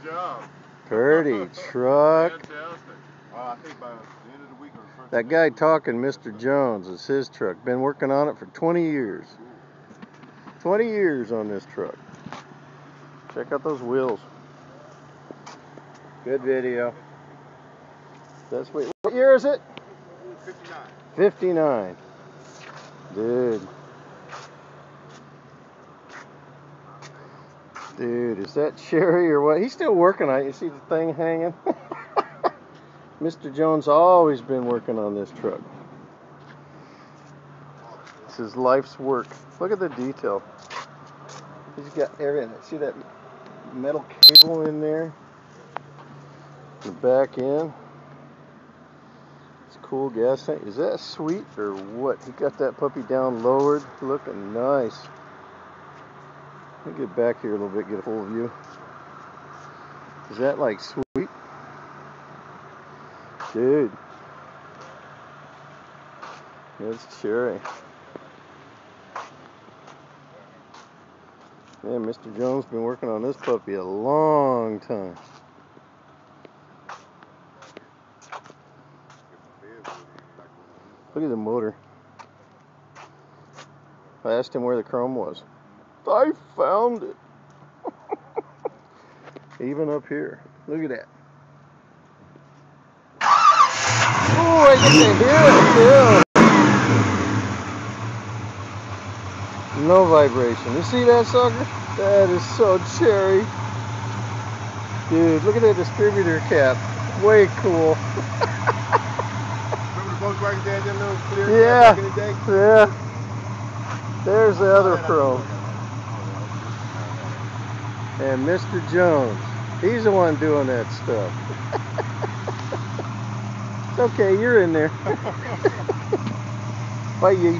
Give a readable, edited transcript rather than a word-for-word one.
job. Pretty truck. Fantastic. I think by the end of the week or the first That guy talking, Mr. Jones, is his truck. Been working on it for 20 years. 20 years on this truck. Check out those wheels. Good video. That's sweet. What year is it? 59. 59. Dude. Dude, is that Sherry or what? He's still working on it. You see the thing hanging? Mr. Jones always been working on this truck. It's his life's work. Look at the detail. He's got everything. See that metal cable in there? The back end. It's a cool gas tank. Is that sweet or what? He got that puppy down lowered. Looking nice. Let me get back here a little bit, get a full view. Is that like sweet? Dude. That's Cherry. Man, Mr. Jones been working on this puppy a long time. Look at the motor. I asked him where the chrome was. I found it. Even up here. Look at that. Oh, I get to hear it too. No vibration. You see that sucker? That is so Cherry. Dude, look at that distributor cap. Way cool. Remember the Volkswagen that had that little clear Yeah. cap back in the day? Yeah. There's the other chrome. And Mr. Jones, he's the one doing that stuff. It's okay, you're in there. Bye, ye.